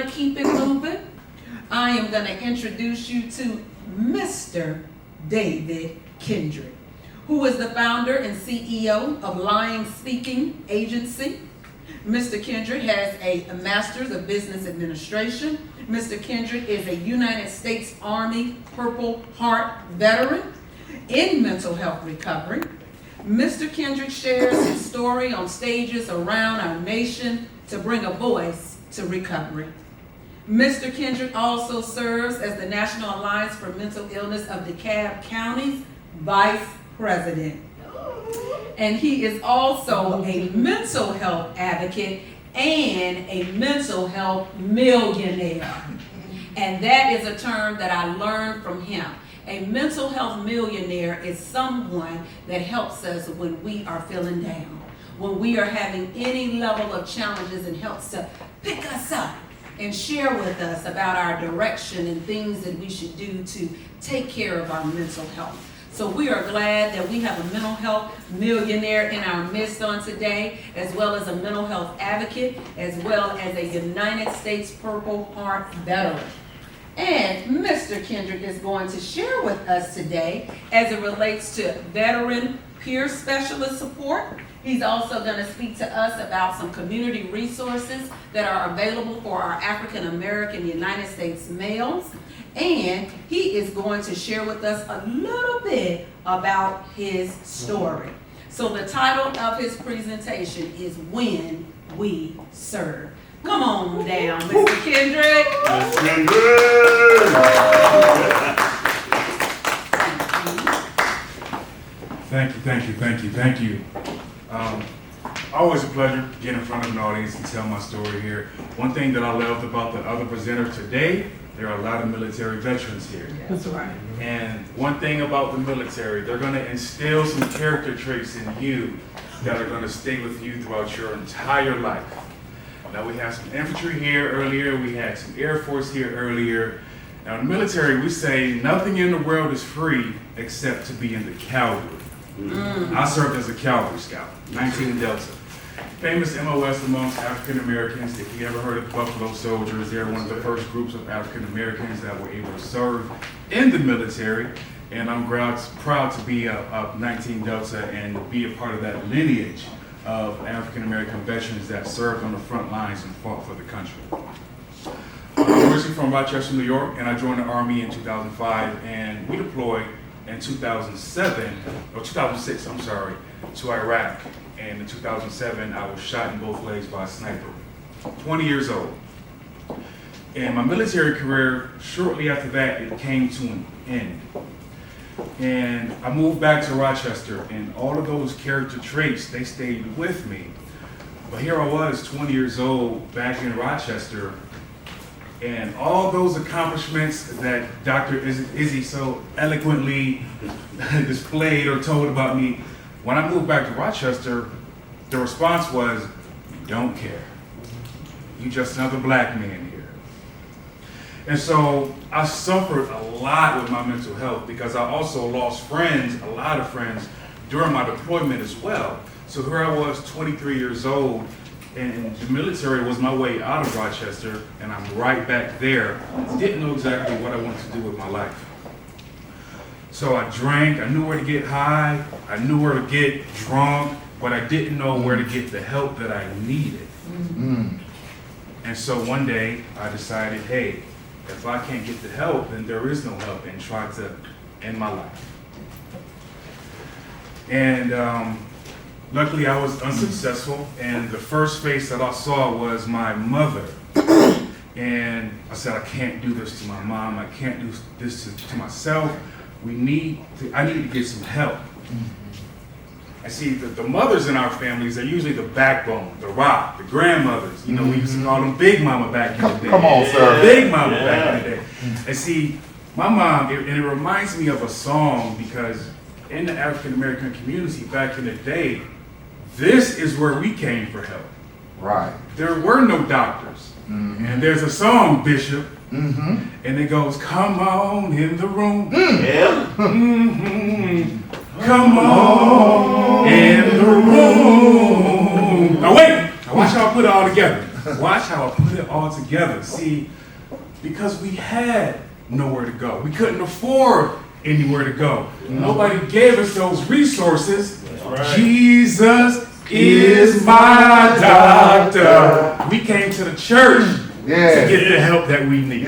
to keep it moving. I am going to introduce you to Mr. David Kendrick, who is the founder and CEO of Lying Speaking Agency. Mr. Kendrick has a Master's of Business Administration. Mr. Kendrick is a United States Army Purple Heart veteran in mental health recovery. Mr. Kendrick shares his story on stages around our nation to bring a voice to recovery. Mr. Kendrick also serves as the National Alliance for Mental Illness of DeKalb County's Vice President. And he is also a mental health advocate and a mental health millionaire. And that is a term that I learned from him. A mental health millionaire is someone that helps us when we are feeling down, when we are having any level of challenges, and helps to pick us up and share with us about our direction and things that we should do to take care of our mental health. So we are glad that we have a mental health millionaire in our midst on today, as well as a mental health advocate, as well as a United States Purple Heart veteran. And Mr. Kendrick is going to share with us today as it relates to veteran peer specialist support. He's also going to speak to us about some community resources that are available for our African American United States males. And he is going to share with us a little bit about his story. So the title of his presentation is When We Serve. Come on down, Mr. Kendrick. Mr. Kendrick. Thank you. Always a pleasure to get in front of an audience and tell my story here. One thing that I loved about the other presenter today, there are a lot of military veterans here. That's right. And one thing about the military, they're going to instill some character traits in you that are going to stay with you throughout your entire life. Now, we have some infantry here earlier, we had some Air Force here earlier. Now, in the military, we say nothing in the world is free except to be in the cavalry. I served as a cavalry scout, 19 Delta. Famous MOS amongst African Americans. If you ever heard of the Buffalo Soldiers, they're one of the first groups of African Americans that were able to serve in the military. And I'm proud to be a 19 Delta and be a part of that lineage of African American veterans that served on the front lines and fought for the country. I'm originally from Rochester, New York, and I joined the Army in 2005, and we deployed in 2006, to Iraq. And in 2007, I was shot in both legs by a sniper, 20 years old. And my military career, shortly after that, it came to an end. And I moved back to Rochester, and all of those character traits, they stayed with me. But here I was, 20 years old, back in Rochester, and all those accomplishments that Dr. Izzy so eloquently displayed or told about me, when I moved back to Rochester, the response was, "You don't care. You just another black man here." And so I suffered a lot with my mental health because I also lost friends, a lot of friends, during my deployment as well. So here I was, 23 years old, and the military was my way out of Rochester, and I'm right back there. Didn't know exactly what I wanted to do with my life. So I drank, I knew where to get high, I knew where to get drunk, but I didn't know where to get the help that I needed. And so one day I decided, hey, if I can't get the help, then there is no help, and tried to end my life. And luckily I was unsuccessful, and the first face that I saw was my mother. And I said, I can't do this to my mom, I can't do this to myself. I need to get some help. I see that the mothers in our families are usually the backbone, the rock, the grandmothers. You know, we used to call them Big Mama back in the day. Come on, sir. Big Mama back in the day. And see, my mom, and it reminds me of a song, because in the African American community back in the day, this is where we came for help. Right. There were no doctors. And there's a song, Bishop, and it goes, "Come on in the room. Come on in the room." Now wait, now watch y'all put it all together. Watch how I put it all together. See, because we had nowhere to go. We couldn't afford anywhere to go. Nobody gave us those resources. Right. Jesus is my doctor. We came to the church to get the help that we need.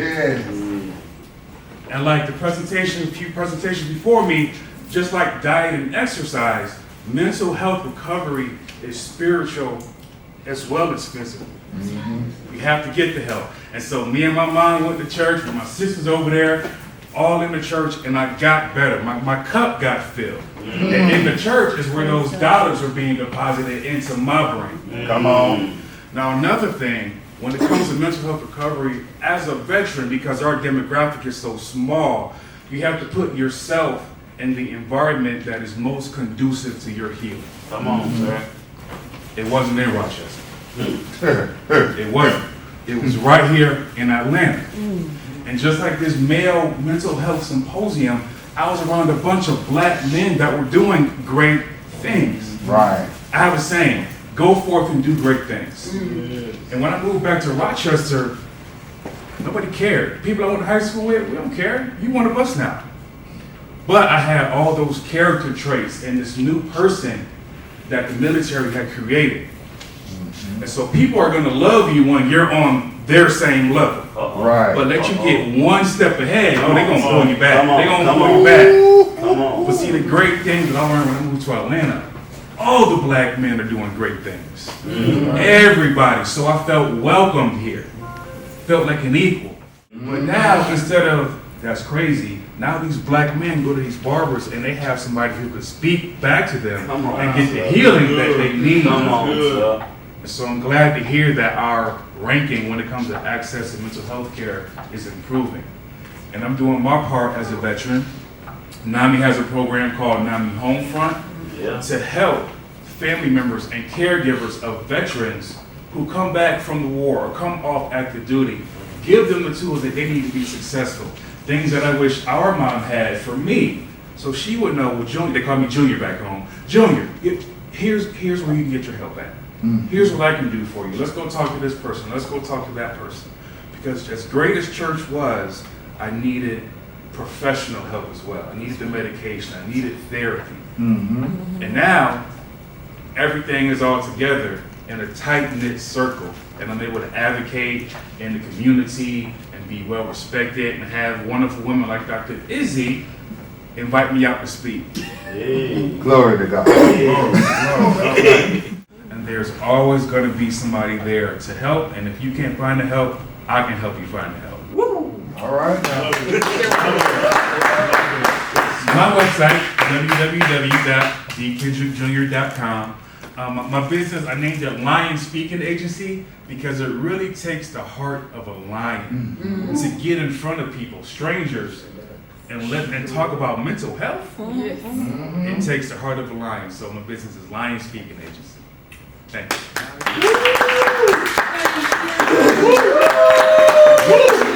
And like the presentation, a few presentations before me, just like diet and exercise, mental health recovery is spiritual as well as physical. We have to get the help. And so me and my mom went to church with my sisters over there, all in the church, and I got better. My cup got filled. And in the church is where those dollars are being deposited into my brain. Come on. Now another thing, when it comes to mental health recovery, as a veteran, because our demographic is so small, you have to put yourself in the environment that is most conducive to your healing. Come on, sir. It wasn't in Rochester. It wasn't. It was right here in Atlanta. And just like this male mental health symposium, I was around a bunch of black men that were doing great things. Right. I have a saying, go forth and do great things. And when I moved back to Rochester, nobody cared. People I went to high school with, we don't care. You one of us now. But I had all those character traits and this new person that the military had created. And so people are going to love you when you're on their same level. Right. But let you get one step ahead, oh, they're going to pull you back. Come on, They're going to come pull on. you back. Come on. But see, the great thing that I learned when I moved to Atlanta, all the black men are doing great things. Everybody. So I felt welcomed here. Felt like an equal. But now, instead of, that's crazy, now these black men go to these barbers and they have somebody who can speak back to them Come on, and get the sir. healing that they need. Come on, sir. And so I'm glad to hear that our ranking when it comes to access to mental health care is improving. And I'm doing my part as a veteran. NAMI has a program called NAMI Homefront to help family members and caregivers of veterans who come back from the war or come off active duty. Give them the tools that they need to be successful. Things that I wish our mom had for me. So she would know, well, Junior, they call me Junior back home. Junior, here's where you can get your help at. Here's what I can do for you. Let's go talk to this person. Let's go talk to that person. Because as great as church was, I needed professional help as well. I needed the medication. I needed therapy. And now, everything is all together in a tight-knit circle. And I'm able to advocate in the community and be well respected and have wonderful women like Dr. Izzy invite me out to speak. Glory to God. And there's always going to be somebody there to help. And if you can't find the help, I can help you find the help. All right now. My website, www.dkendrickjr.com. My business, I named it Lion Speaking Agency because it really takes the heart of a lion to get in front of people, strangers, and talk about mental health. It takes the heart of a lion. So my business is Lion Speaking Agency. Thank you.